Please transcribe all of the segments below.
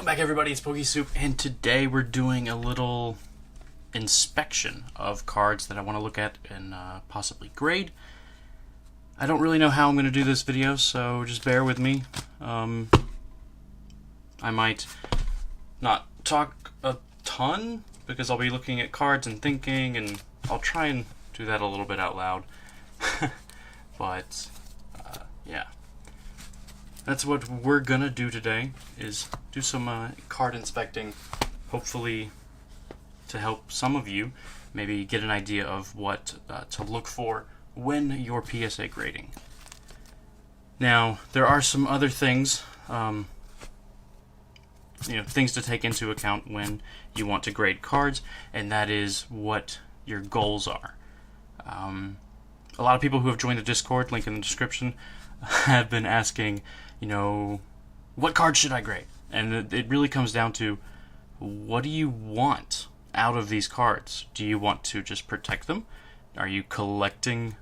Welcome back, everybody. It's pokesoup, and today we're doing a little inspection of cards that I want to look at and possibly grade. I don't really know how I'm going to do this video, so just bear with me. I might not talk a ton because I'll be looking at cards and thinking, and I'll try and do that a little bit out loud. But yeah, that's what we're gonna do today, is do some card inspecting, hopefully to help some of you maybe get an idea of what to look for when you're PSA grading. Now, there are some other things, things to take into account when you want to grade cards, and that is what your goals are. A lot of people who have joined the Discord, link in the description, have been asking, what card should I grade? And it really comes down to, what do you want out of these cards? Do you want to just protect them? Are you collecting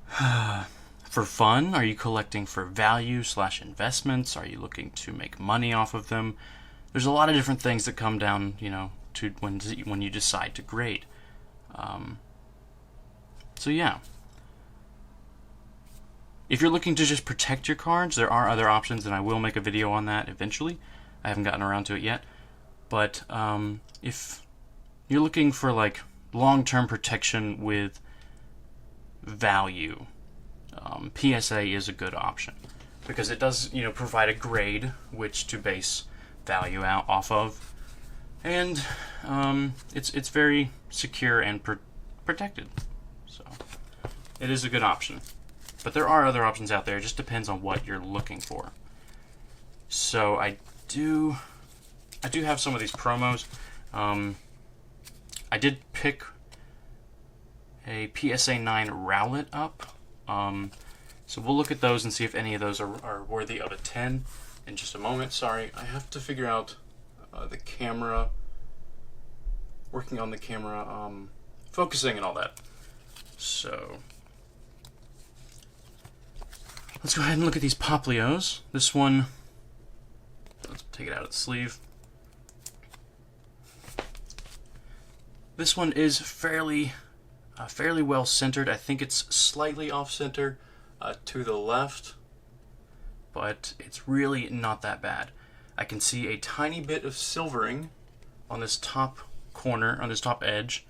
for fun? Are you collecting for value / investments? Are you looking to make money off of them? There's a lot of different things that come down, to when you decide to grade. So yeah. If you're looking to just protect your cards, there are other options, and I will make a video on that eventually. I haven't gotten around to it yet. But if you're looking for like long-term protection with value, PSA is a good option, because it does, provide a grade which to base value out off of, and it's very secure and protected. So it is a good option. But there are other options out there. It just depends on what you're looking for. So I do have some of these promos. I did pick a PSA 9 Rowlet up. So we'll look at those and see if any of those are worthy of a 10 in just a moment. Sorry, I have to figure out the camera, working on the camera, focusing and all that. So let's go ahead and look at these Poplios. This one, let's take it out of the sleeve. This one is fairly well centered. I think it's slightly off center to the left, but it's really not that bad. I can see a tiny bit of silvering on this top corner, on this top edge.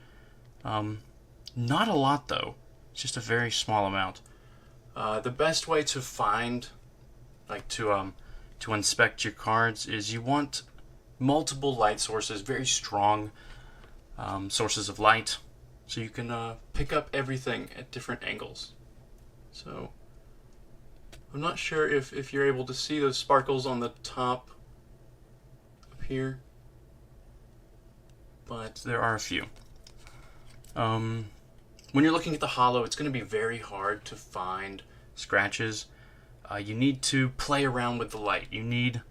Not a lot though, it's just a very small amount. The best way to find, to inspect your cards, is you want multiple light sources, very strong sources of light, so you can pick up everything at different angles. So I'm not sure if you're able to see those sparkles on the top up here, but there are a few. When you're looking at the holo, it's going to be very hard to find scratches. You need to play around with the light. You need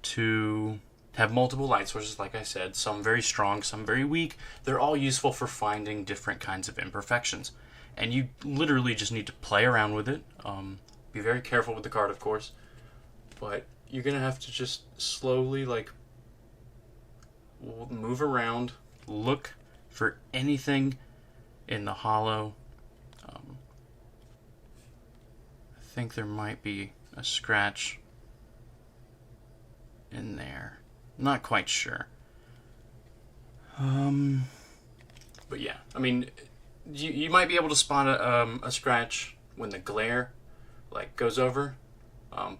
to have multiple light sources, like I said, some very strong, some very weak. They're all useful for finding different kinds of imperfections. And you literally just need to play around with it. Be very careful with the card, of course. But you're going to have to just slowly, move around, look for anything in the holo. I think there might be a scratch in there. Not quite sure. But yeah, I mean, you might be able to spot a scratch when the glare goes over.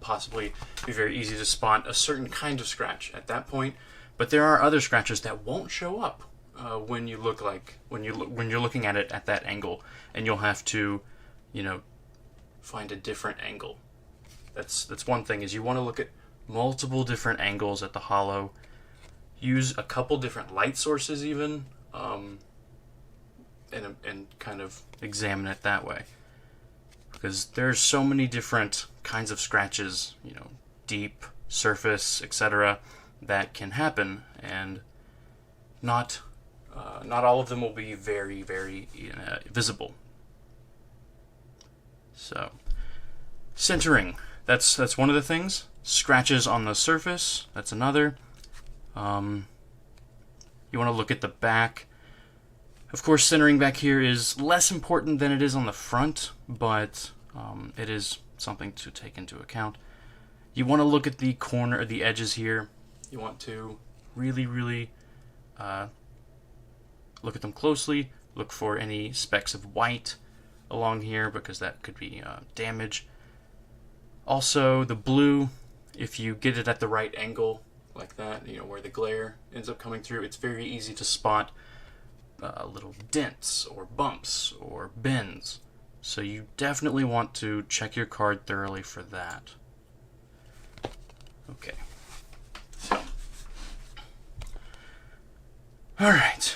Possibly be very easy to spot a certain kind of scratch at that point. But there are other scratches that won't show up when you're looking at it at that angle, and you'll have to, find a different angle. That's one thing, is you want to look at multiple different angles at the holo. Use a couple different light sources even, and kind of examine it that way, because there's so many different kinds of scratches, deep, surface, etc., that can happen, and not all of them will be very, very visible. So, centering, that's one of the things. Scratches on the surface, that's another. You want to look at the back. Of course, centering back here is less important than it is on the front, but it is something to take into account. You want to look at the corner, the edges here. You want to really look at them closely. Look for any specks of white along here because that could be damage. Also, the blue, if you get it at the right angle, like that, you know, where the glare ends up coming through, it's very easy to spot little dents or bumps or bends. So you definitely want to check your card thoroughly for that. Okay. So. Alright.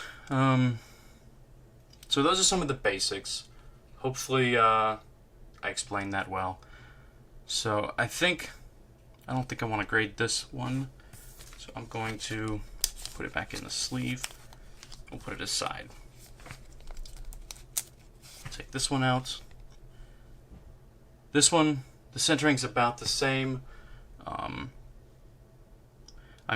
So those are some of the basics. Hopefully I explained that well. So I don't think I want to grade this one. So I'm going to put it back in the sleeve. We'll put it aside. Take this one out. This one, the centering's about the same. I'm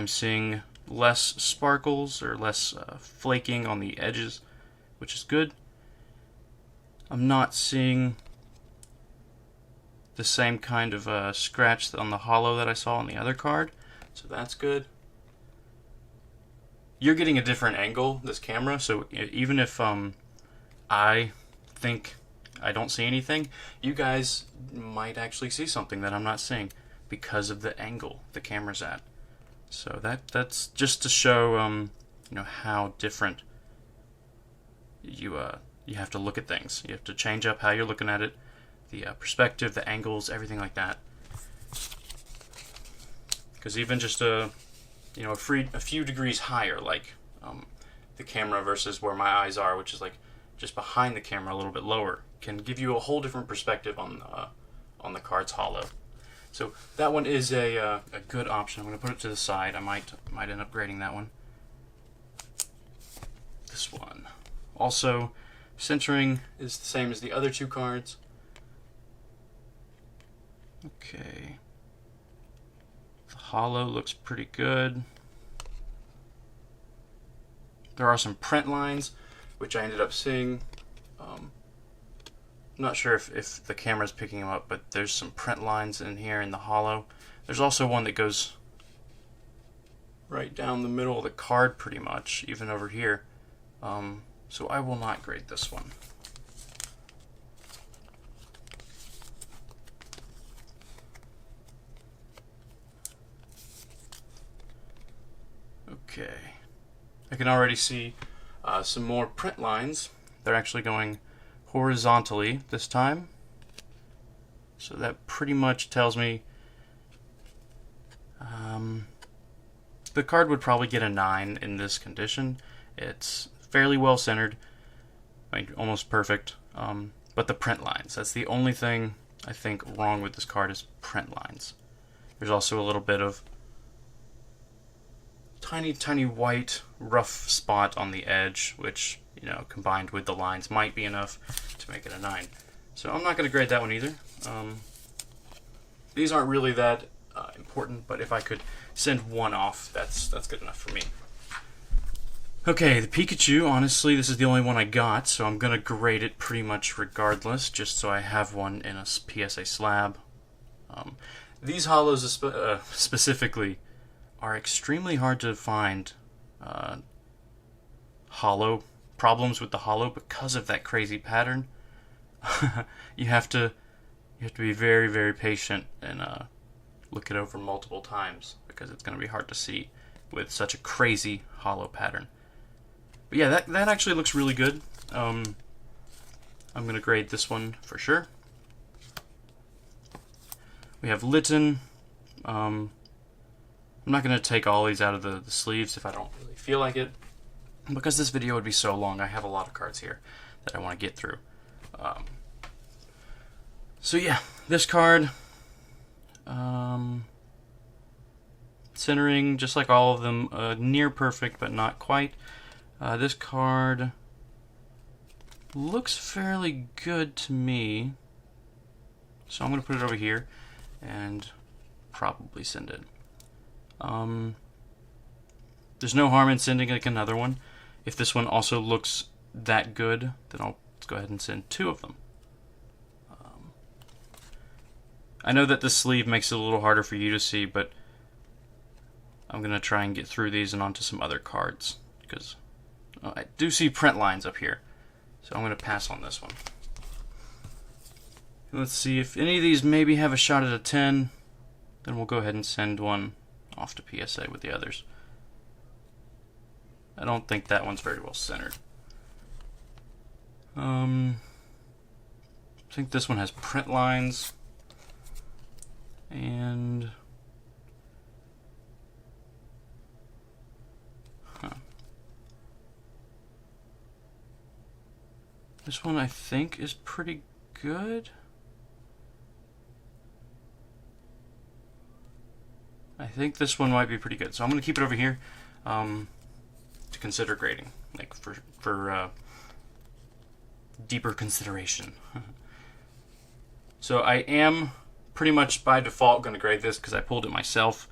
seeing less sparkles or less flaking on the edges, which is good. I'm not seeing the same kind of scratch on the hollow that I saw on the other card, so that's good. You're getting a different angle, this camera, so even if I think I don't see anything, you guys might actually see something that I'm not seeing because of the angle the camera's at. So that's just to show you know, how different you have to look at things. You have to change up how you're looking at it, the perspective, the angles, everything like that. Because even just a few degrees higher, like the camera versus where my eyes are, which is like just behind the camera a little bit lower, can give you a whole different perspective on the card's hollow. So that one is a good option. I'm going to put it to the side. I might end up grading that one. This one. Also, centering is the same as the other two cards. Okay. The hollow looks pretty good. There are some print lines, which I ended up seeing. I'm not sure if the camera's picking them up, but there's some print lines in here in the hollow. There's also one that goes right down the middle of the card pretty much, even over here. So I will not grade this one. Okay. I can already see some more print lines. They're actually going horizontally this time. So that pretty much tells me the card would probably get a 9 in this condition. It's fairly well centered, like almost perfect, but the print lines, that's the only thing I think wrong with this card, is print lines. There's also a little bit of tiny white rough spot on the edge, which, you know, combined with the lines might be enough to make it a 9. So I'm not going to grade that one either. These aren't really that important, but if I could send one off, that's good enough for me. Okay, the Pikachu, honestly, this is the only one I got, so I'm going to grade it pretty much regardless, just so I have one in a PSA slab. These hollows specifically are extremely hard to find hollow problems with the hollow because of that crazy pattern. you have to be very patient and look it over multiple times because it's going to be hard to see with such a crazy hollow pattern. But yeah, that actually looks really good. I'm going to grade this one for sure. We have Litten. I'm not going to take all these out of the sleeves if I don't really feel like it, because this video would be so long. I have a lot of cards here that I want to get through. So yeah, this card, centering just like all of them, near perfect but not quite. This card looks fairly good to me, so I'm going to put it over here and probably send it. There's no harm in sending like another one. If this one also looks that good, then let's go ahead and send 2 of them. I know that the sleeve makes it a little harder for you to see, but I'm going to try and get through these and onto some other cards, because I do see print lines up here. So I'm going to pass on this one. Let's see if any of these maybe have a shot at a 10, then we'll go ahead and send one off to PSA with the others. I don't think that one's very well centered. I think this one has print lines. And this one I think is pretty good. I think this one might be pretty good, so I'm going to keep it over here to consider grading, like for deeper consideration. So I am pretty much by default going to grade this because I pulled it myself,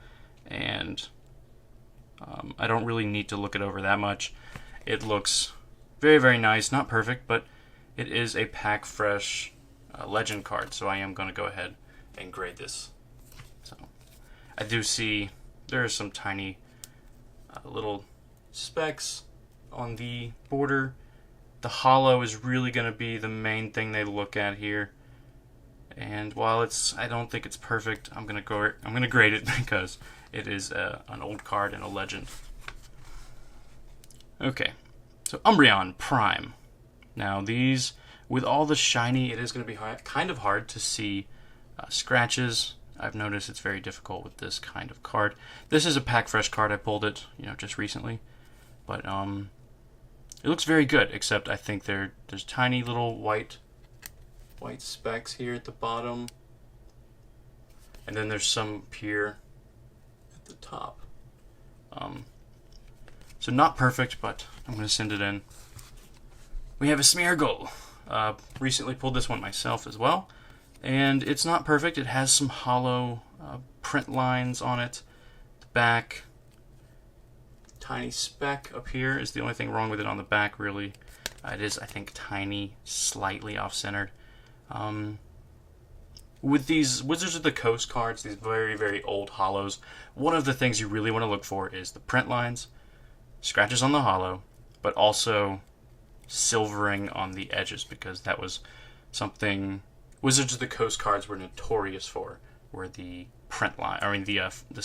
and I don't really need to look it over that much. It looks very, very nice. Not perfect, but it is a pack fresh legend card, so I am going to go ahead and grade this. So I do see there are some tiny little specks on the border. The hollow is really going to be the main thing they look at here. And while I don't think it's perfect, I'm gonna grade it because it is an old card and a legend. Okay, so Umbreon Prime. Now these, with all the shiny, it is going to be kind of hard to see scratches. I've noticed it's very difficult with this kind of card. This is a pack fresh card. I pulled it, just recently, but it looks very good. Except I think there's tiny little white specks here at the bottom, and then there's some up here at the top. So not perfect, but I'm going to send it in. We have a Smeargle. Recently pulled this one myself as well, and it's not perfect. It has some hollow print lines on it. The back, tiny speck up here is the only thing wrong with it on the back, really. It is, I think, tiny, slightly off-centered. With these Wizards of the Coast cards, these very, very old hollows, one of the things you really want to look for is the print lines, scratches on the hollow, but also silvering on the edges, because that was something Wizards of the Coast cards were notorious for, were the print line, the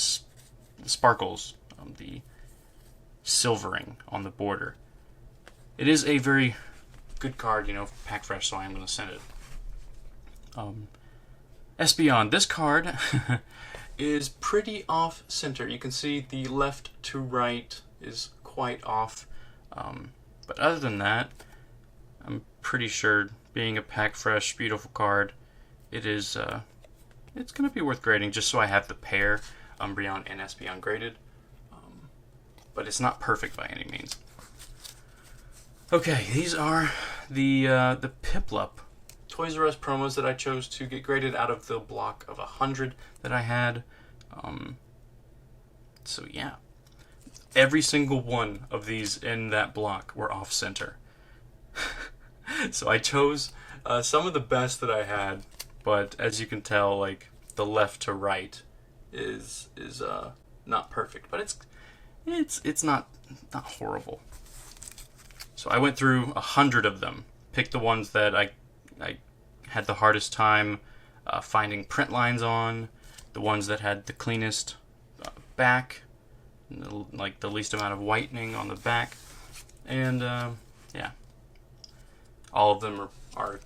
sparkles, the silvering on the border. It is a very good card, pack fresh, so I am going to send it. Espeon, this card is pretty off-center. You can see the left to right is quite off. But other than that, I'm pretty sure, being a pack fresh, beautiful card, it's going to be worth grading, just so I have the pair, Umbreon and Espeon, graded. But it's not perfect by any means. Okay, these are the Piplup Toys R Us promos that I chose to get graded out of the block of 100 that I had. So yeah, every single one of these in that block were off center. So I chose some of the best that I had, but as you can tell, like the left to right is not perfect, but it's not horrible. So I went through 100 of them, picked the ones that I had the hardest time finding print lines on, the ones that had the cleanest back, like the least amount of whitening on the back, and yeah, all of them are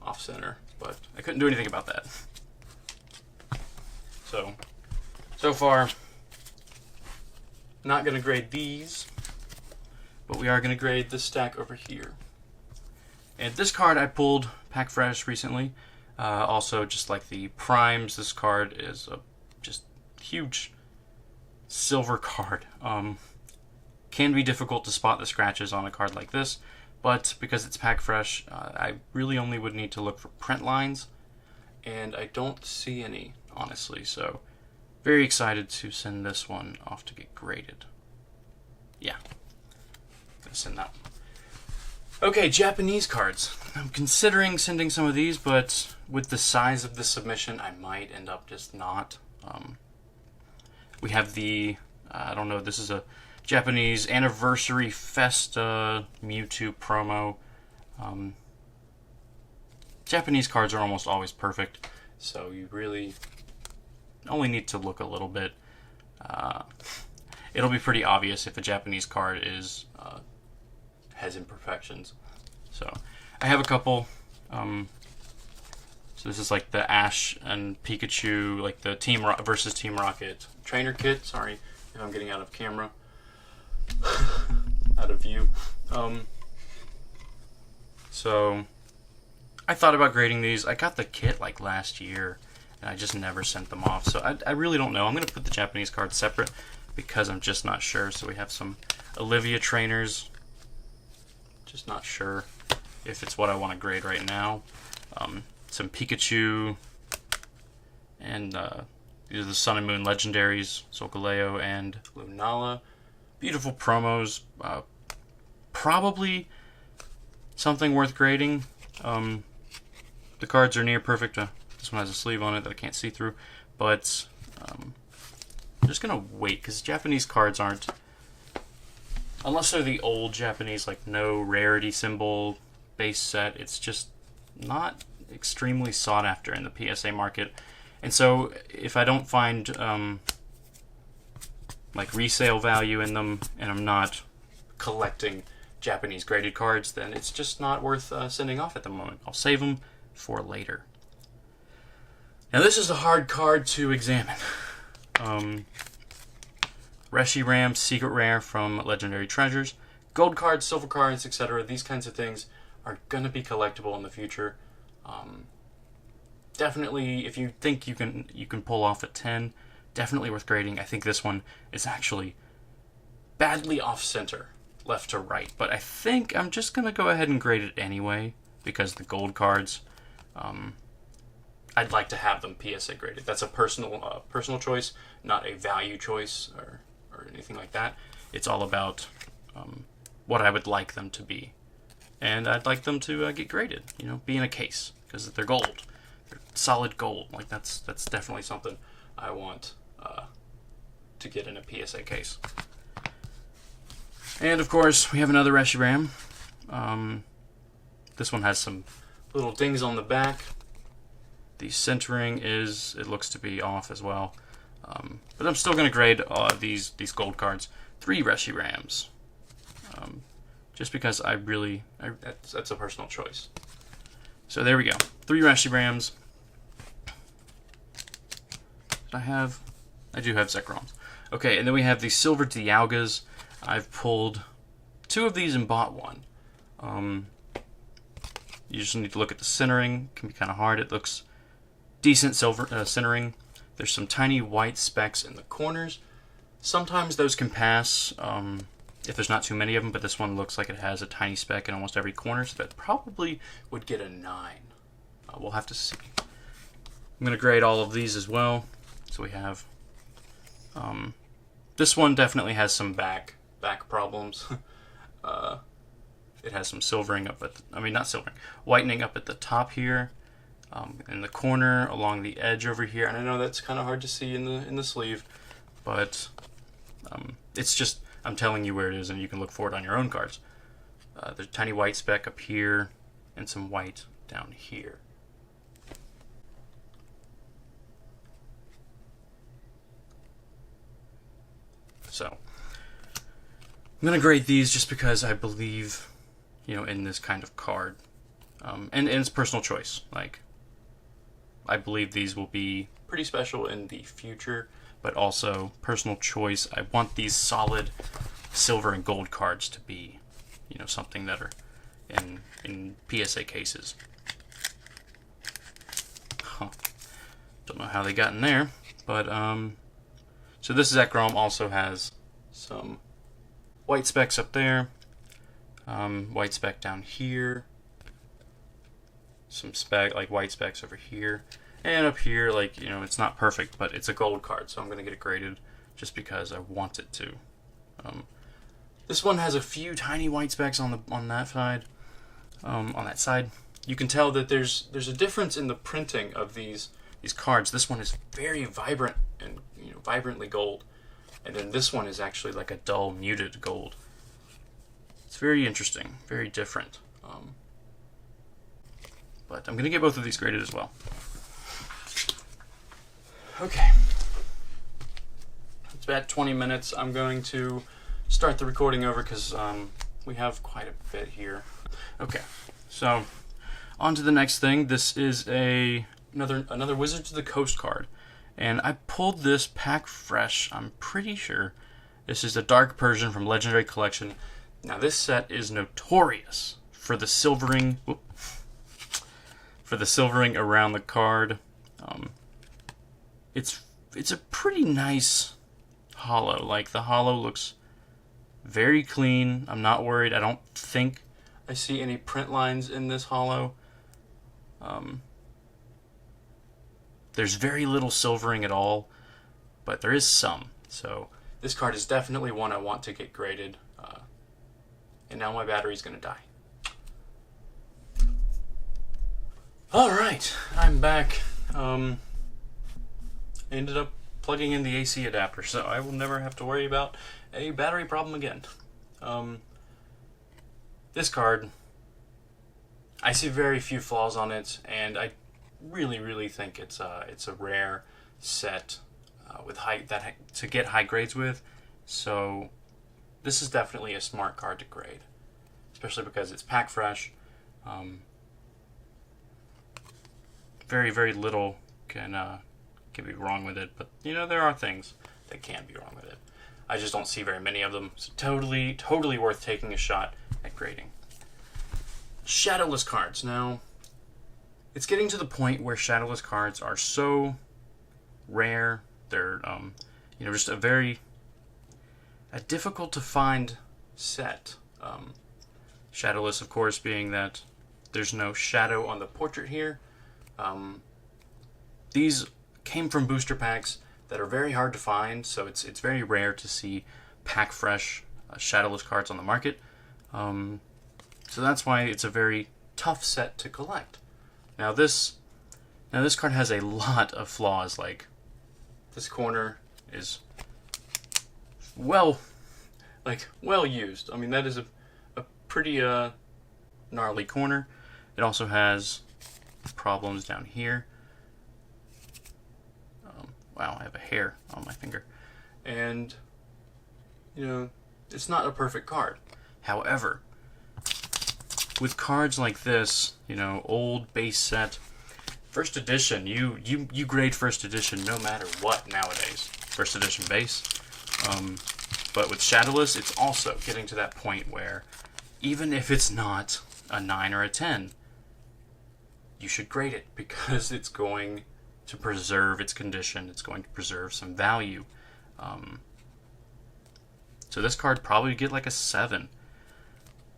off center, but I couldn't do anything about that. So far, not going to grade these, but we are going to grade this stack over here. And this card I pulled pack fresh recently. Also, just like the primes, this card is a just huge silver card. Can be difficult to spot the scratches on a card like this, but because it's pack fresh, I really only would need to look for print lines, and I don't see any, honestly. So very excited to send this one off to get graded. Yeah, gonna send that one. Okay, Japanese cards. I'm considering sending some of these, but with the size of the submission, I might end up just not. We have the, I don't know, this is a Japanese Anniversary Festa Mewtwo promo. Japanese cards are almost always perfect, so you really only need to look a little bit. It'll be pretty obvious if a Japanese card has imperfections. So I have a couple. So this is like the Ash and Pikachu, like the Team versus Team Rocket trainer kit. Sorry if I'm getting out of camera, out of view. So I thought about grading these. I got the kit like last year, and I just never sent them off. So I really don't know. I'm going to put the Japanese cards separate because I'm just not sure. So we have some Olivia trainers. Just not sure if it's what I want to grade right now. Some Pikachu, and these are the Sun and Moon legendaries, Solgaleo and Lunala. Beautiful promos. Probably something worth grading. The cards are near perfect. This one has a sleeve on it that I can't see through, but I'm just gonna wait because Japanese cards aren't, unless they're the old Japanese, like no rarity symbol base set, it's just not extremely sought after in the PSA market. And so if I don't find like resale value in them, and I'm not collecting Japanese graded cards, then it's just not worth sending off at the moment. I'll save them for later. Now this is a hard card to examine. Reshiram Secret Rare from Legendary Treasures. Gold cards, silver cards, etc. These kinds of things are going to be collectible in the future. Definitely, if you think you can pull off a 10, definitely worth grading. I think this one is actually badly off-center, left to right. But I think I'm just going to go ahead and grade it anyway, because the gold cards, I'd like to have them PSA graded. That's a personal choice, not a value choice or anything like that. It's all about what I would like them to be. And I'd like them to get graded, be in a case, because they're gold. They're solid gold. Like, that's definitely something I want to get in a PSA case. And, of course, we have another Reshiram. This one has some little dings on the back. The centering it looks to be off as well. But I'm still going to grade these gold cards. 3 Reshirams. Just because that's a personal choice. So there we go. 3 Reshirams. I do have Zekroms. Okay, and then we have the Silver Dialgas. I've pulled 2 of these and bought one. You just need to look at the centering. It can be kind of hard. It looks decent silver centering. There's some tiny white specks in the corners. Sometimes those can pass if there's not too many of them, but this one looks like it has a tiny speck in almost every corner, so that probably would get a 9. We'll have to see. I'm going to grade all of these as well. So we have this one definitely has some back problems. It has some silvering up at whitening up at the top here, in the corner along the edge over here. And I know that's kind of hard to see in the sleeve, but it's just, I'm telling you where it is, and you can look for it on your own cards. There's a tiny white speck up here and some white down here. So I'm going to grade these just because I believe, in this kind of card. And it's personal choice. Like, I believe these will be pretty special in the future, but also personal choice. I want these solid silver and gold cards to be, something that are in PSA cases. Don't know how they got in there, but so this Zekrom also has some white specks up there, white speck down here, some white specks over here, And up here, like, you know, it's not perfect, but it's a gold card, so I'm going to get it graded just because I want it to. This one has a few tiny white specks on that side. On that side, you can tell that there's a difference in the printing of these cards. This one is very vibrant and, you know, vibrantly gold, and then this one is actually like a dull, muted gold. It's very interesting, very different. But I'm going to get both of these graded as well. Okay. It's about 20 minutes. I'm going to start the recording over because we have quite a bit here. Okay, so on to the next thing. This is another Wizards of the Coast card. And I pulled this pack fresh, I'm pretty sure. This is the Dark Persian from Legendary Collection. Now this set is notorious for the silvering around the card. It's a pretty nice holo. Like, the holo looks very clean. I'm not worried. I don't think I see any print lines in this holo. There's very little silvering at all, but there is some. So this card is definitely one I want to get graded. And now my battery's going to die. Alright, I'm back. I ended up plugging in the AC adapter, so I will never have to worry about a battery problem again. This card, I see very few flaws on it, and I really think it's a rare set with to get high grades with. So this is definitely a smart card to grade, especially because it's pack fresh. Very little can be wrong with it, but you know, there are things that can be wrong with it. I just don't see very many of them, so totally worth taking a shot at grading. Shadowless cards. Now, it's getting to the point where Shadowless cards are so rare. They're you know, just a difficult to find set. Shadowless, of course, being that there's no shadow on the portrait here. These came from booster packs that are very hard to find, so it's very rare to see pack fresh Shadowless cards on the market. So that's why it's a very tough set to collect. Now this card has a lot of flaws. Like, this corner is well used. I mean, that is a pretty gnarly corner. It also has problems down here. Wow, I have a hair on my finger. And, you know, it's not a perfect card. However, with cards like this, you know, old base set, first edition, you grade first edition no matter what nowadays. First edition base. But with Shadowless, it's also getting to that point where even if it's not a 9 or a 10, you should grade it because it's going to preserve its condition. It's going to preserve some value. So this card probably get like a 7.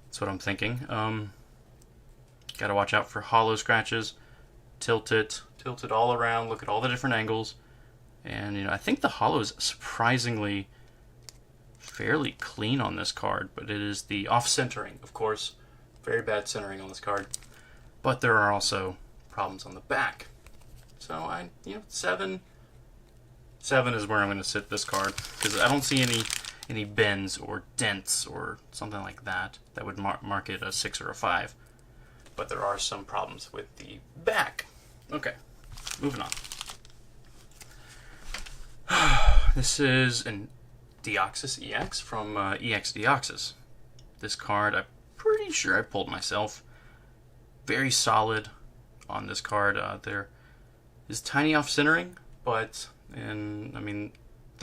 That's what I'm thinking. Gotta watch out for hollow scratches. Tilt it all around. Look at all the different angles. And, you know, I think the hollow is surprisingly fairly clean on this card, but it is the off-centering, of course. Very bad centering on this card. But there are also problems on the back. So, 7 is where I'm going to sit this card, because I don't see any bends or dents or something like that would mark it a 6 or a 5. But there are some problems with the back. Okay, moving on. This is an Deoxys EX from EX Deoxys. This card, I'm pretty sure I pulled myself. Very solid on this card. There is tiny off-centering, but the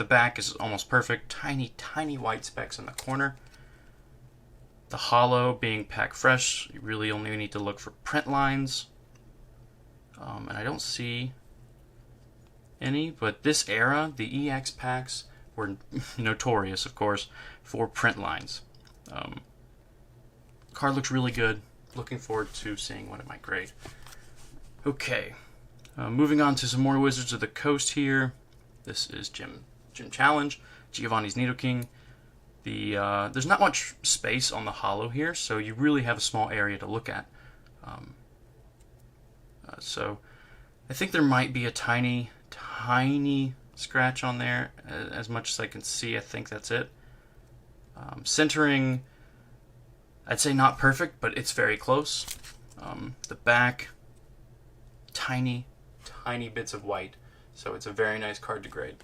back is almost perfect. Tiny white specks in the corner. The hollow being pack fresh, you really only need to look for print lines. And I don't see any, but this era, the EX packs were notorious, of course, for print lines. Card looks really good. Looking forward to seeing what it might grade. Okay, Moving on to some more Wizards of the Coast here. This is Gym Challenge, Giovanni's Nidoking. There's not much space on the holo here, so you really have a small area to look at. So I think there might be a tiny scratch on there. As much as I can see, I think that's it. Centering, I'd say not perfect, but it's very close. The back, tiny bits of white, so it's a very nice card to grade.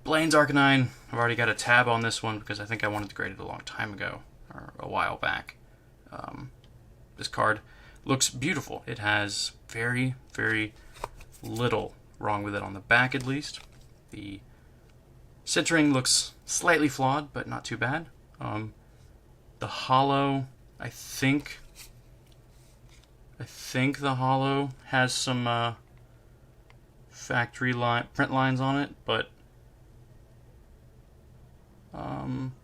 Blaine's Arcanine, I've already got a tab on this one because I think I wanted to grade it a long time ago, or a while back. This card looks beautiful. It has very little wrong with it on the back, at least. The centering looks slightly flawed, but not too bad. The holo, I think the holo has some factory print lines on it, but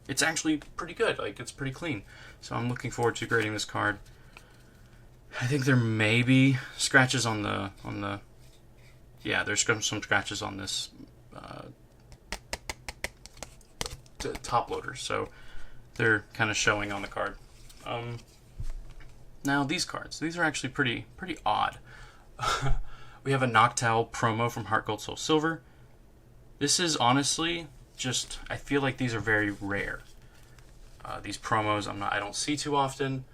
it's actually pretty good. Like, it's pretty clean. So I'm looking forward to grading this card. I think there may be scratches on the yeah, there's some scratches on this top loader, so they're kind of showing on the card. Now these cards, these are actually pretty odd. We have a Noctowl promo from Heartgold Soulsilver. This is honestly just, I feel like these are very rare. These promos I don't see too often.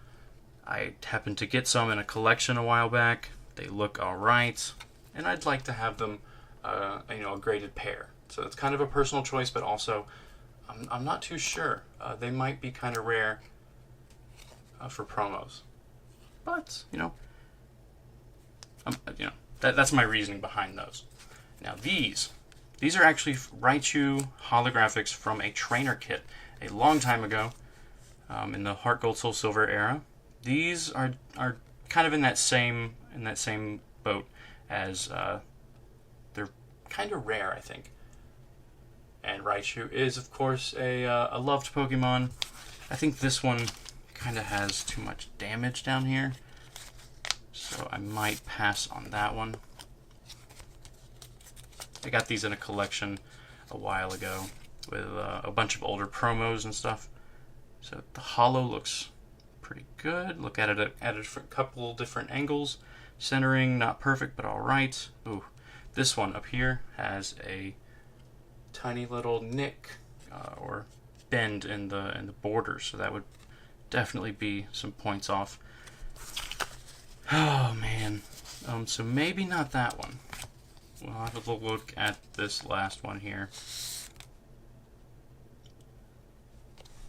I happened to get some in a collection a while back. They look alright, and I'd like to have them, a graded pair. So it's kind of a personal choice, but also I'm not too sure. They might be kind of rare for promos, but that's my reasoning behind those. Now these are actually Raichu holographics from a trainer kit a long time ago, in the Heartgold Soulsilver era. These are kind of in that same boat as they're kind of rare, I think. And Raichu is, of course, a loved Pokemon. I think this one kind of has too much damage down here, so I might pass on that one. I got these in a collection a while ago with a bunch of older promos and stuff. So the holo looks pretty good. Look at it at a couple different angles. Centering, not perfect, but alright. Ooh, this one up here has a tiny little nick or bend in the border, so that would definitely be some points off. Oh man. So maybe not that one. We'll have a look at this last one here.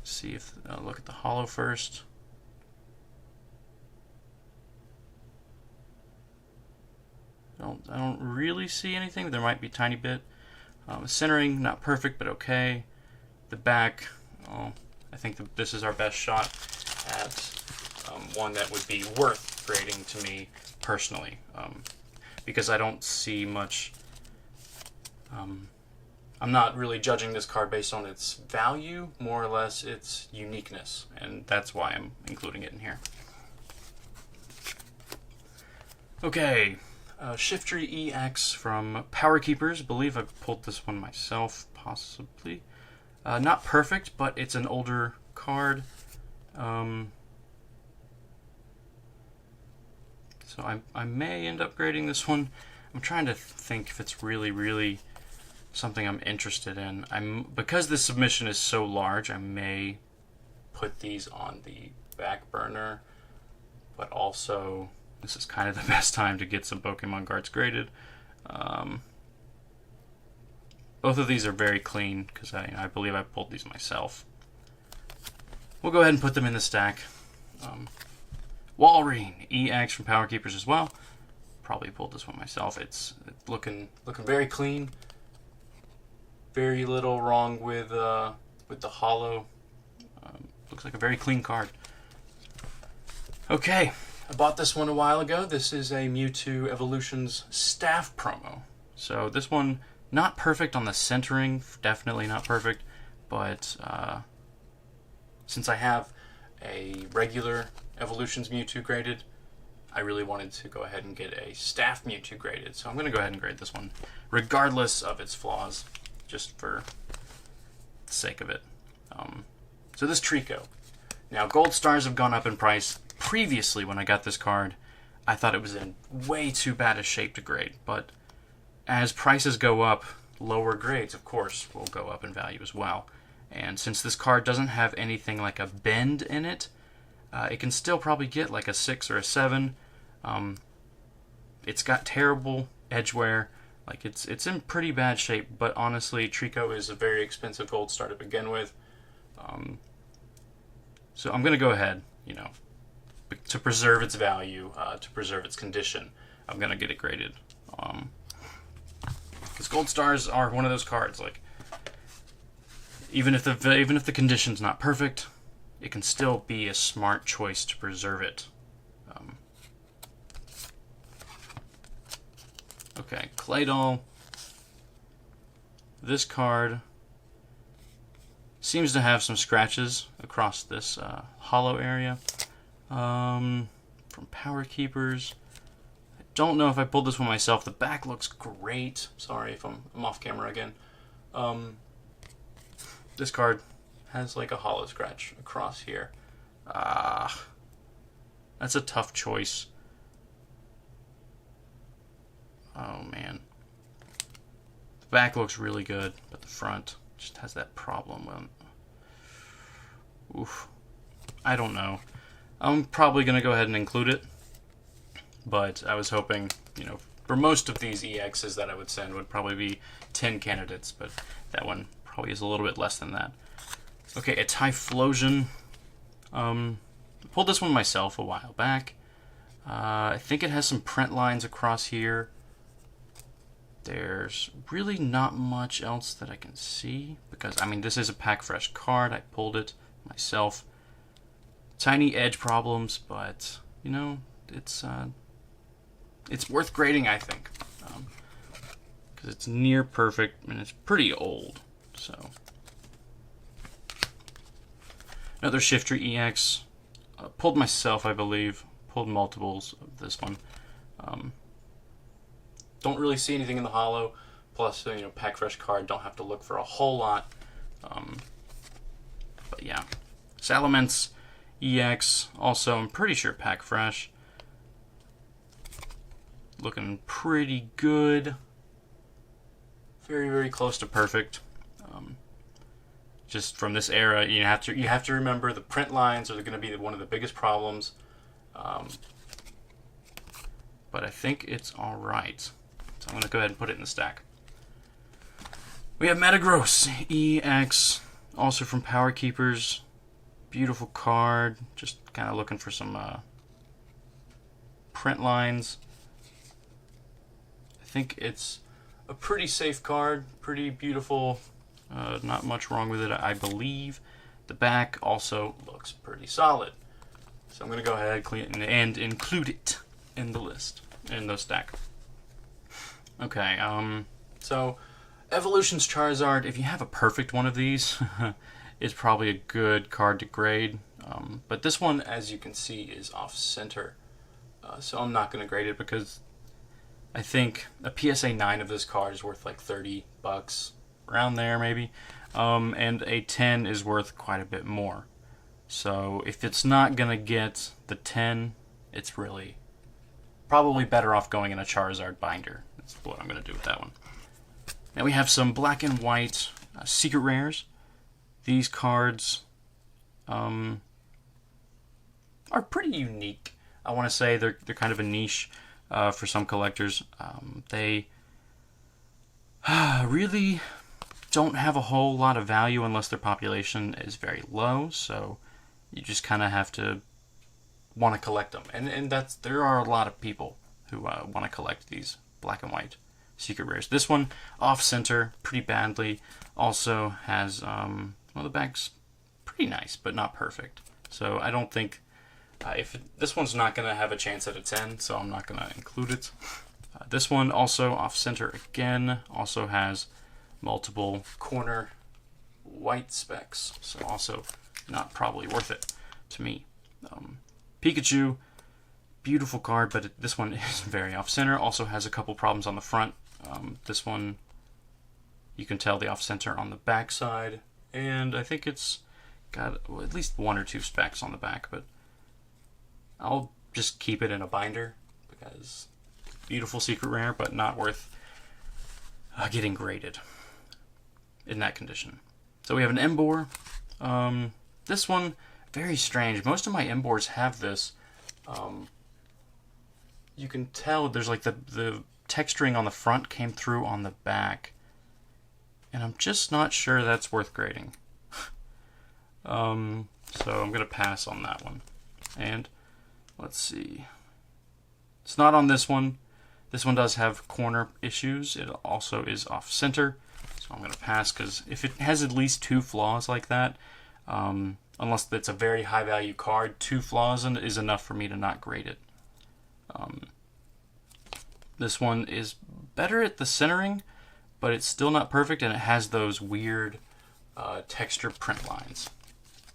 See if look at the holo first. I don't really see anything. There might be a tiny bit. Centering, not perfect, but okay. The back, I think this is our best shot at one that would be worth grading to me personally, because I don't see much. I'm not really judging this card based on its value, more or less its uniqueness, and that's why I'm including it in here. Okay. Shiftry EX from Power Keepers. I believe I pulled this one myself, possibly. Not perfect, but it's an older card. So I may end up grading this one. I'm trying to think if it's really something I'm interested in. Because this submission is so large, I may put these on the back burner, but also this is kind of the best time to get some Pokemon cards graded. Both of these are very clean because I believe I pulled these myself. We'll go ahead and put them in the stack. Walrein EX from Power Keepers as well. Probably pulled this one myself. It's looking very clean. Very little wrong with the holo. Looks like a very clean card. Okay. I bought this one a while ago. This is a Mewtwo Evolutions staff promo. So this one, not perfect on the centering, definitely not perfect, but since I have a regular Evolutions Mewtwo graded, I really wanted to go ahead and get a Staff Mewtwo graded, so I'm going to go ahead and grade this one, regardless of its flaws, just for the sake of it. So this Trico. Now, gold stars have gone up in price. Previously, when I got this card, I thought it was in way too bad a shape to grade, but as prices go up, lower grades, of course, will go up in value as well. And since this card doesn't have anything like a bend in it, it can still probably get like a 6 or a 7. It's got terrible edge wear. Like it's in pretty bad shape, but honestly, Trico is a very expensive gold star to begin with. So I'm going to go ahead, to preserve its value, to preserve its condition, I'm going to get it graded. Because gold stars are one of those cards, like, even if the condition's not perfect, it can still be a smart choice to preserve it. Okay, Claydol. This card seems to have some scratches across this hollow area from Power Keepers. I don't know if I pulled this one myself. The back looks great. Sorry if I'm off camera again. This card has like a hollow scratch across here. That's a tough choice. Oh man. The back looks really good, but the front just has that problem. Oof. I don't know. I'm probably going to go ahead and include it, but I was hoping, for most of these EXs that I would send would probably be 10 candidates, but that one probably is a little bit less than that. Okay, a Typhlosion. I pulled this one myself a while back. I think it has some print lines across here. There's really not much else that I can see, because, this is a pack fresh card. I pulled it myself. Tiny edge problems, but, it's worth grading, I think, because it's near perfect, and it's pretty old, so. Another Shifter EX. Pulled myself, I believe. Pulled multiples of this one. Don't really see anything in the hollow. Plus, pack fresh card. Don't have to look for a whole lot. But yeah, Salamence EX. Also, I'm pretty sure pack fresh. Looking pretty good. Very, very close to perfect. Just from this era, you have to remember the print lines are going to be one of the biggest problems. But I think it's all right. So I'm going to go ahead and put it in the stack. We have Metagross EX, also from Power Keepers. Beautiful card. Just kind of looking for some print lines. I think it's a pretty safe card, pretty beautiful. Not much wrong with it, I believe. The back also looks pretty solid. So I'm going to go ahead and include it in the list, in the stack. Okay, so Evolution's Charizard, if you have a perfect one of these, is probably a good card to grade. But this one, as you can see, is off-center. So I'm not going to grade it because I think a PSA 9 of this card is worth like $30, around there maybe. And a 10 is worth quite a bit more. So if it's not going to get the 10, it's really probably better off going in a Charizard binder. That's what I'm going to do with that one. Now we have some black and white secret rares. These cards are pretty unique. I want to say they're kind of a niche for some collectors. They really don't have a whole lot of value unless their population is very low, so you just kind of have to want to collect them. And there are a lot of people who want to collect these black and white secret rares. This one, off-center, pretty badly. Also has, the back's pretty nice, but not perfect. So I don't think, this one's not going to have a chance at a 10, so I'm not going to include it. This one, also off-center again, also has multiple corner white specks, so also not probably worth it to me. Pikachu, beautiful card, but this one is very off-center. Also has a couple problems on the front. This one, you can tell the off-center on the back side, and I think it's got at least 1 or 2 specks on the back, but I'll just keep it in a binder because beautiful secret rare, but not worth getting graded in that condition. So we have an Emboar. This one, very strange. Most of my Emboars have this. You can tell there's like the texturing on the front came through on the back, and I'm just not sure that's worth grading. So I'm gonna pass on that one. And let's see, it's not on this one. This one does have corner issues. It also is off center, so I'm gonna pass because if it has at least 2 flaws like that, unless it's a very high value card, 2 flaws is enough for me to not grade it. This one is better at the centering, but it's still not perfect, and it has those weird texture print lines.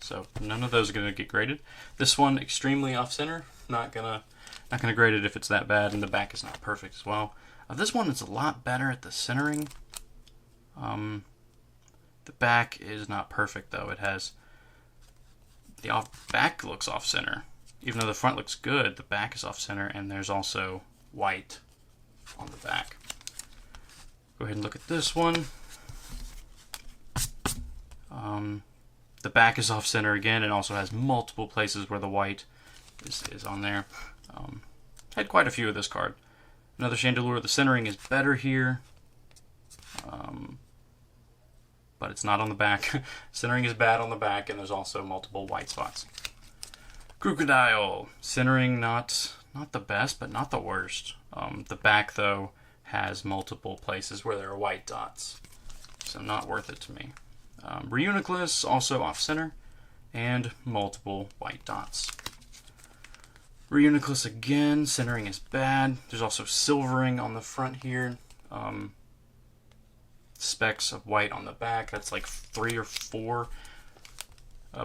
So none of those are gonna get graded. This one, extremely off-center. Not gonna grade it if it's that bad, and the back is not perfect as well. This one is a lot better at the centering. The back is not perfect though. It has the back looks off-center. Even though the front looks good, the back is off-center, and there's also white on the back. Go ahead and look at this one. The back is off-center again, and also has multiple places where the white is on there. Had quite a few of this card. Another Chandelure. The centering is better here, but it's not on the back. Centering is bad on the back, and there's also multiple white spots. Crocodile. Centering not the best, but not the worst. The back, though, has multiple places where there are white dots, so not worth it to me. Reuniclus, also off-center, and multiple white dots. Reuniclus again, centering is bad. There's also silvering on the front here. Specks of white on the back. That's like 3 or 4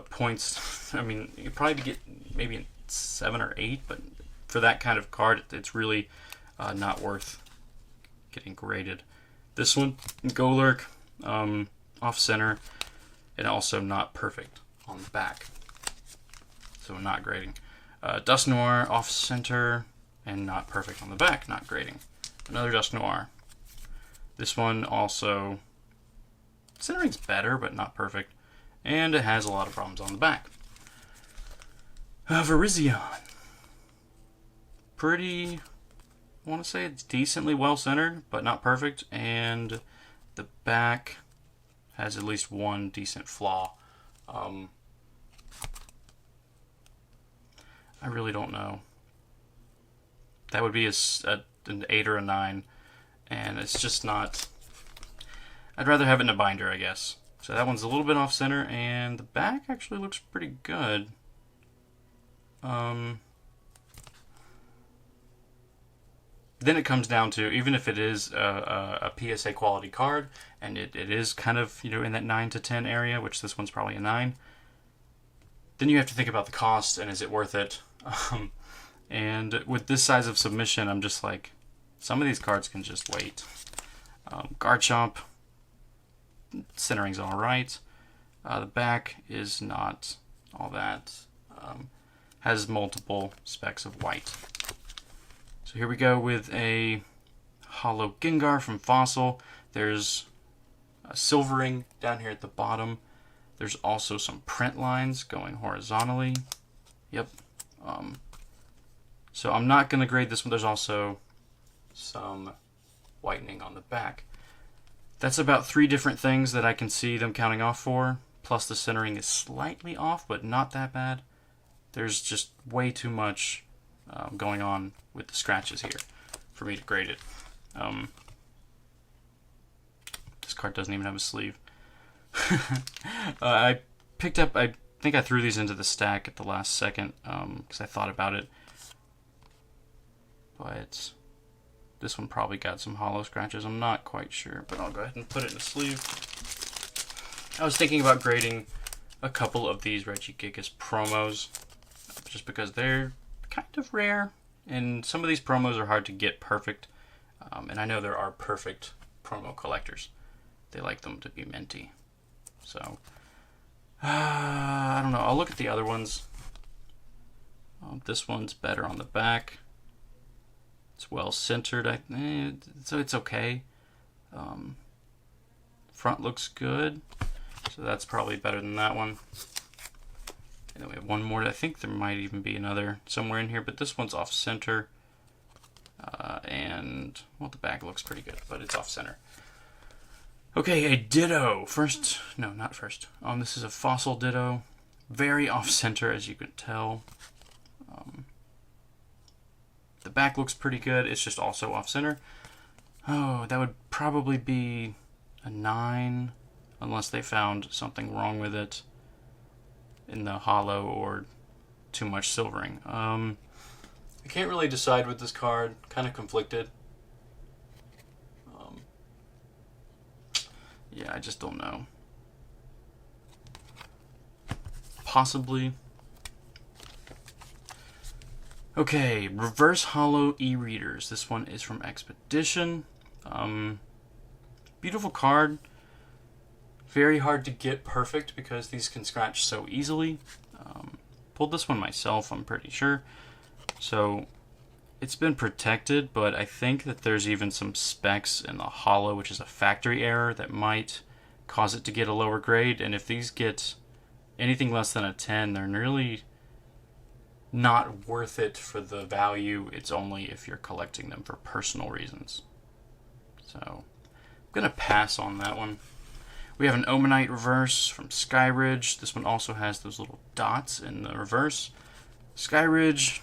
points. I mean, you could probably get maybe 7 or 8, but for that kind of card, it's really not worth getting graded. This one, Golurk, off-center, and also not perfect on the back, so not grading. Dusknoir, off-center, and not perfect on the back, not grading. Another Dusknoir. This one also, centering's better, but not perfect, and it has a lot of problems on the back. Virizion. Pretty, I want to say it's decently well-centered, but not perfect, and the back has at least 1 decent flaw. I really don't know. That would be an 8 or a 9, and it's just not. I'd rather have it in a binder, I guess. So that one's a little bit off-center, and the back actually looks pretty good. Then it comes down to, even if it is a PSA quality card, and it is kind of, you know, in that 9 to 10 area, which this one's probably a 9, then you have to think about the cost, and is it worth it? And with this size of submission, I'm just like, some of these cards can just wait. Garchomp, centering's alright. The back is not all that. Has multiple specks of white. So here we go with a Holo Gengar from Fossil. There's a silvering down here at the bottom. There's also some print lines going horizontally. Yep. So I'm not going to grade this one. There's also some whitening on the back. That's about 3 different things that I can see them counting off for. Plus the centering is slightly off, but not that bad. There's just way too much going on with the scratches here for me to grade it. This card doesn't even have a sleeve. I picked up, I think I threw these into the stack at the last second because I thought about it. But this one probably got some hollow scratches. I'm not quite sure, but I'll go ahead and put it in the sleeve. I was thinking about grading a couple of these Regigigas promos just because they're kind of rare And some of these promos are hard to get perfect. And I know there are perfect promo collectors. They like them to be minty. So, I don't know. I'll look at the other ones. This one's better on the back. It's well centered. So it's okay. Front looks good. So that's probably better than that one. And then we have one more. I think there might even be another somewhere in here, but this one's off center. And, well, the back looks pretty good, but it's off center. Okay, a Ditto. No, not first. This is a fossil Ditto. Very off center, as you can tell. The back looks pretty good. It's just also off center. Oh, that would probably be a 9, unless they found something wrong with it in the holo or too much silvering. I can't really decide with this card. Kind of conflicted. Yeah, I just don't know. Possibly. Okay, reverse holo e-readers. This one is from Expedition. Beautiful card. Very hard to get perfect because these can scratch so easily. Pulled this one myself, I'm pretty sure. So it's been protected, but I think that there's even some specs in the holo, which is a factory error, that might cause it to get a lower grade. And if these get anything less than a 10, they're really not worth it for the value. It's only if you're collecting them for personal reasons. So I'm going to pass on that one. We have an Omanite reverse from Skyridge. This one also has those little dots in the reverse. Skyridge,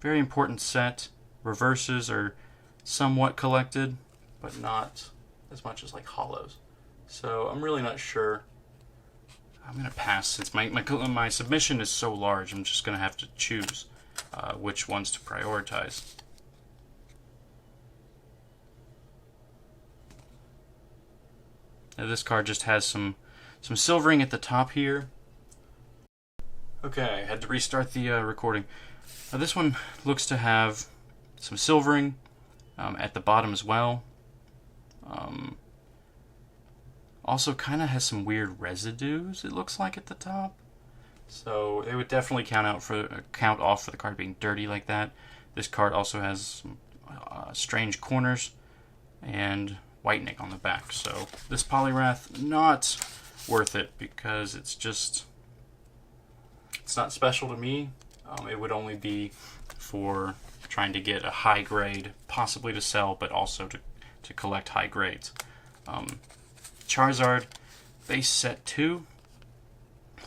very important set. Reverses are somewhat collected, but not as much as like holos. So I'm really not sure. I'm going to pass since my submission is so large. I'm just going to have to choose which ones to prioritize. Now this card just has some silvering at the top here. Okay, I had to restart the recording. Now this one looks to have some silvering at the bottom as well. Also kind of has some weird residues, it looks like, at the top. So it would definitely count off for the card being dirty like that. This card also has some strange corners and whitening on the back. So this Poliwrath, not worth it because it's not special to me. It would only be for trying to get a high grade, possibly to sell, but also to collect high grades. Charizard, base set 2.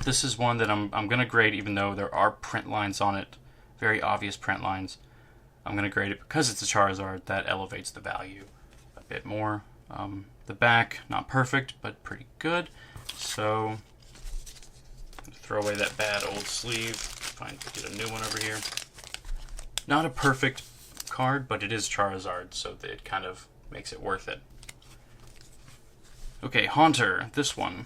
This is one that I'm going to grade even though there are print lines on it, very obvious print lines. I'm going to grade it because it's a Charizard. That elevates the value a bit more. The back, not perfect, but pretty good. So, throw away that bad old sleeve. Get a new one over here. Not a perfect card, but it is Charizard, so it kind of makes it worth it. Okay, Haunter, this one.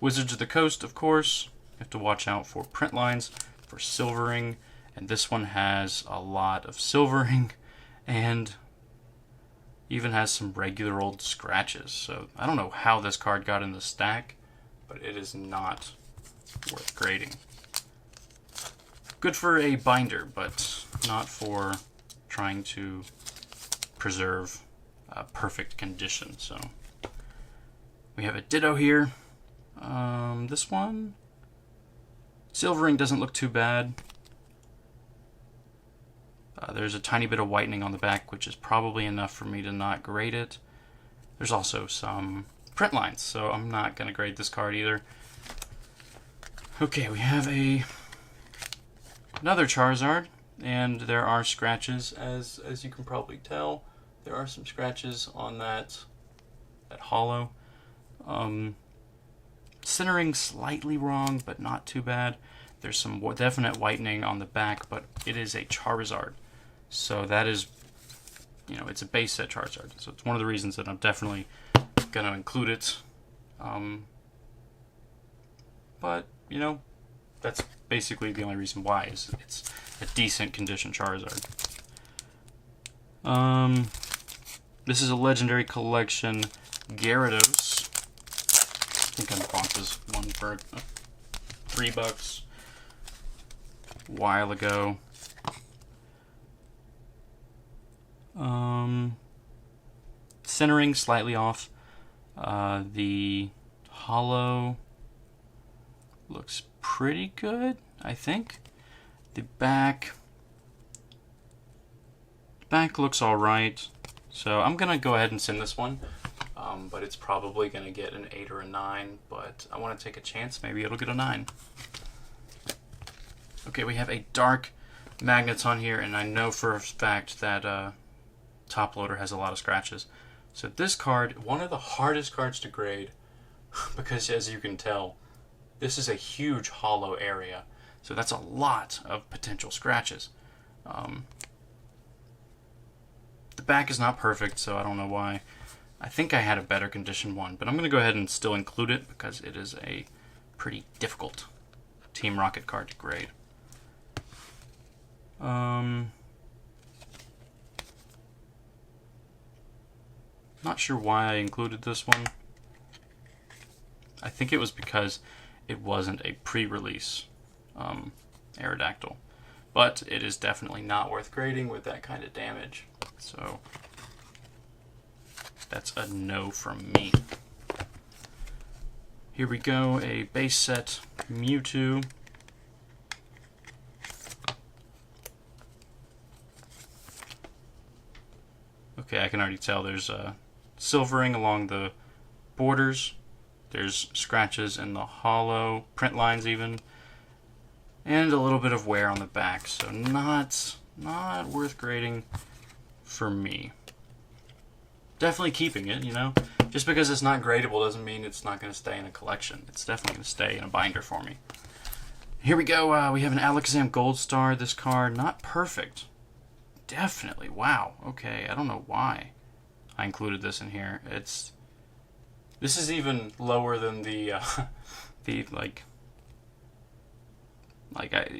Wizards of the Coast, of course. You have to watch out for print lines, for silvering, and this one has a lot of silvering, and even has some regular old scratches. So I don't know how this card got in the stack, but it is not worth grading. Good for a binder, but not for trying to preserve perfect condition. So we have a Ditto here. This one, silvering doesn't look too bad. There's a tiny bit of whitening on the back, which is probably enough for me to not grade it. There's also some print lines, so I'm not going to grade this card either. Okay, we have another Charizard, and there are scratches, as you can probably tell. There are some scratches on that holo. Centering slightly wrong, but not too bad. There's some definite whitening on the back, but it is a Charizard. So that is, it's a base set Charizard. So it's one of the reasons that I'm definitely going to include it. But, that's basically the only reason why. Is it's a decent condition Charizard. This is a Legendary Collection Gyarados. I think I bought this one for $3 a while ago. Centering slightly off. The holo looks pretty good, I think. The back looks alright. So I'm going to go ahead and send this one. But it's probably going to get an 8 or a 9. But I want to take a chance. Maybe it'll get a 9. Okay, we have a Dark Magneton here. And I know for a fact that Top Loader has a lot of scratches. So this card, one of the hardest cards to grade. Because as you can tell, this is a huge hollow area. So that's a lot of potential scratches. The back is not perfect, so I don't know why. I think I had a better condition one, but I'm going to go ahead and still include it because it is a pretty difficult Team Rocket card to grade. Not sure why I included this one. I think it was because it wasn't a pre-release Aerodactyl. But it is definitely not worth grading with that kind of damage. So that's a no from me. Here we go, a base set Mewtwo. Okay, I can already tell there's silvering along the borders. There's scratches in the hollow, print lines even. And a little bit of wear on the back, so not worth grading for me. Definitely keeping it, you know. Just because it's not gradable doesn't mean it's not going to stay in a collection. It's definitely going to stay in a binder for me. Here we go. We have an Alakazam Gold Star. This card, not perfect. Definitely. Wow. Okay. I don't know why I included this in here. This is even lower than the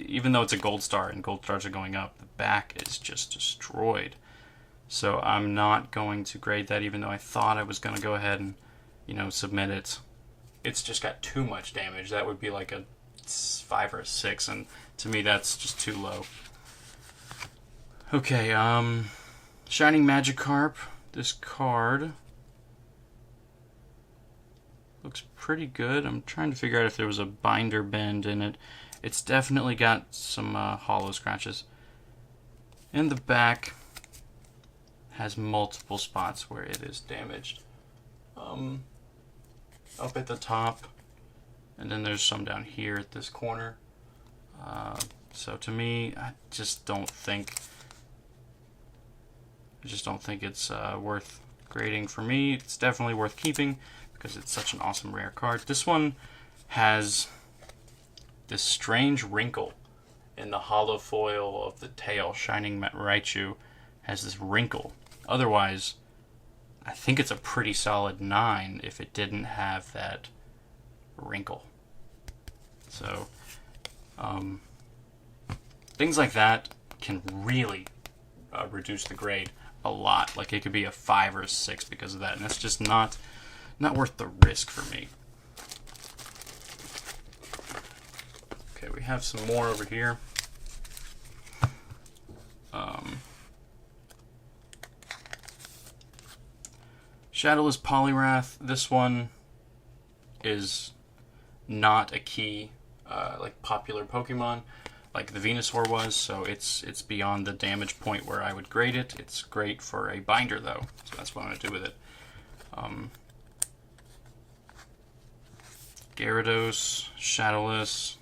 even though it's a Gold Star and Gold Stars are going up, the back is just destroyed. So I'm not going to grade that, even though I thought I was going to go ahead and, you know, submit it. It's just got too much damage. That would be like a 5 or a 6, and to me that's just too low. Okay, Shining Magikarp. This card looks pretty good. I'm trying to figure out if there was a binder bend in it. It's definitely got some hollow scratches. In the back has multiple spots where it is damaged. Up at the top, and then there's some down here at this corner. So to me, I just don't think it's worth grading for me. It's definitely worth keeping because it's such an awesome rare card. This one has this strange wrinkle in the hollow foil of the tail. Shining Raichu has this wrinkle. Otherwise, I think it's a pretty solid 9 if it didn't have that wrinkle. So, things like that can really reduce the grade a lot. Like it could be a 5 or a 6 because of that, and that's just not worth the risk for me. Okay, we have some more over here. Shadowless Poliwrath. This one is not a key like popular Pokemon like the Venusaur was, so it's beyond the damage point where I would grade it. It's great for a binder though, so that's what I'm going to do with it. Gyarados, Shadowless.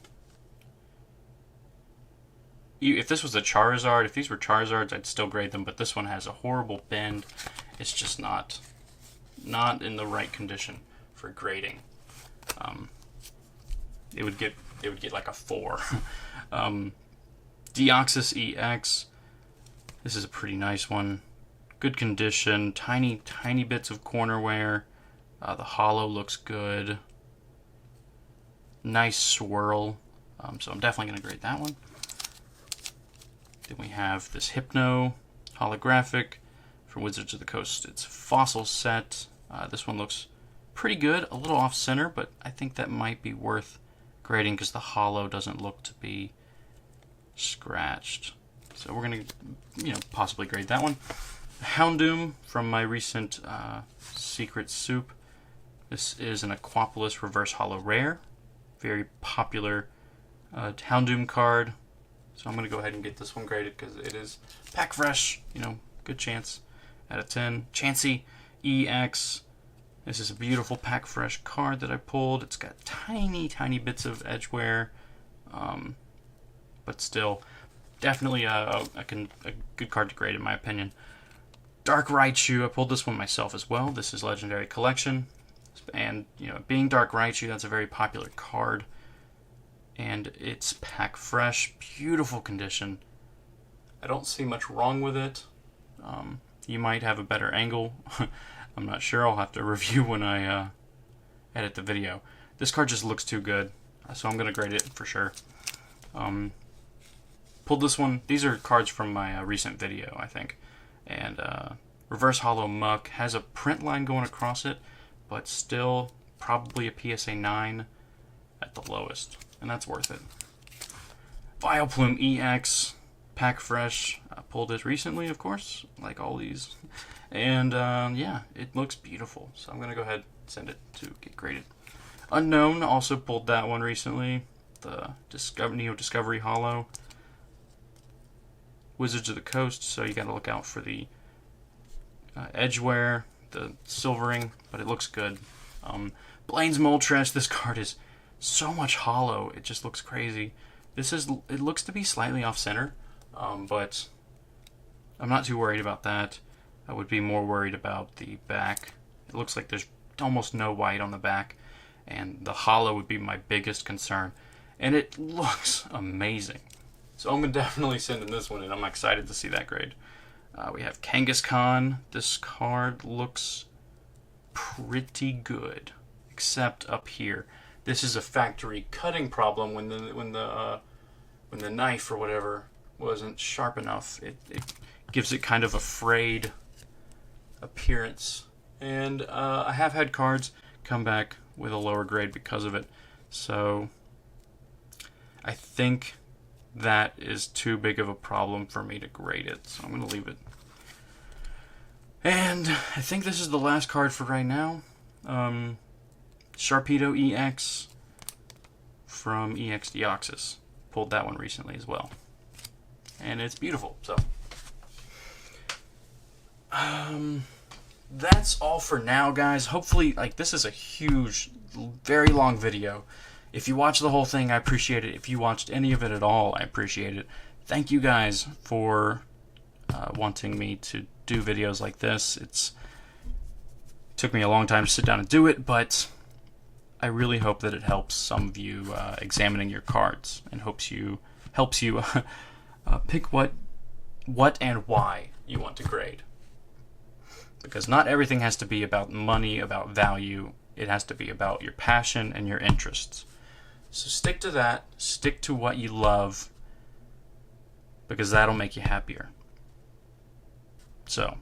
If this was a Charizard, if these were Charizards, I'd still grade them, but this one has a horrible bend. It's just not in the right condition for grading. It would get like a 4. Deoxys EX. This is a pretty nice one. Good condition. Tiny bits of corner wear. The hollow looks good. Nice swirl. So I'm definitely going to grade that one. Then we have this Hypno Holographic from Wizards of the Coast. It's a fossil set. This one looks pretty good, a little off-center, but I think that might be worth grading because the holo doesn't look to be scratched. So we're going to, possibly grade that one. Houndoom from my recent Secret Soup. This is an Aquapolis Reverse Holo Rare. Very popular Houndoom card. So I'm going to go ahead and get this one graded because it is pack fresh. Good chance. Out of 10. Chansey EX. This is a beautiful pack fresh card that I pulled. It's got tiny, tiny bits of edge wear. But still, definitely a good card to grade in my opinion. Dark Raichu. I pulled this one myself as well. This is Legendary Collection. And, being Dark Raichu, that's a very popular card. And it's pack fresh, beautiful condition. I don't see much wrong with it. You might have a better angle. I'm not sure. I'll have to review when I edit the video. This card just looks too good, so I'm going to grade it for sure. Pulled this one. These are cards from my recent video, I think. And Reverse Holo Muck has a print line going across it, but still probably a PSA 9 at the lowest. And that's worth it. Vileplume EX, pack fresh. I pulled it recently, of course, like all these. And yeah, it looks beautiful. So I'm going to go ahead and send it to get graded. Unknown, also pulled that one recently. The Neo Discovery Holo. Wizards of the Coast, so you got to look out for the edge wear, the silvering, but it looks good. Blaine's Moltres, this card is so much holo, it just looks crazy. It looks to be slightly off-center, but I'm not too worried about that. I would be more worried about the back. It looks like there's almost no white on the back, and the holo would be my biggest concern. And it looks amazing. So I'm definitely sending this one in. I'm excited to see that grade. We have Kangaskhan. This card looks pretty good, except up here. This is a factory cutting problem when the knife or whatever wasn't sharp enough. It gives it kind of a frayed appearance. And I have had cards come back with a lower grade because of it. So I think that is too big of a problem for me to grade it. So I'm going to leave it. And I think this is the last card for right now. Sharpedo EX from EX Deoxys. Pulled that one recently as well. And it's beautiful. So that's all for now, guys. Hopefully, this is a huge, very long video. If you watched the whole thing, I appreciate it. If you watched any of it at all, I appreciate it. Thank you guys for wanting me to do videos like this. It took me a long time to sit down and do it, but I really hope that it helps some of you examining your cards and helps you pick what and why you want to grade. Because not everything has to be about money, about value. It has to be about your passion and your interests. So stick to that. Stick to what you love, because that'll make you happier. So,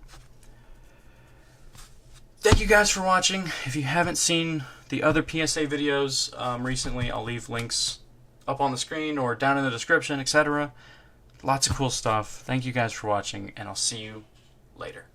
thank you guys for watching. If you haven't seen the other PSA videos recently, I'll leave links up on the screen or down in the description, etc. Lots of cool stuff. Thank you guys for watching, and I'll see you later.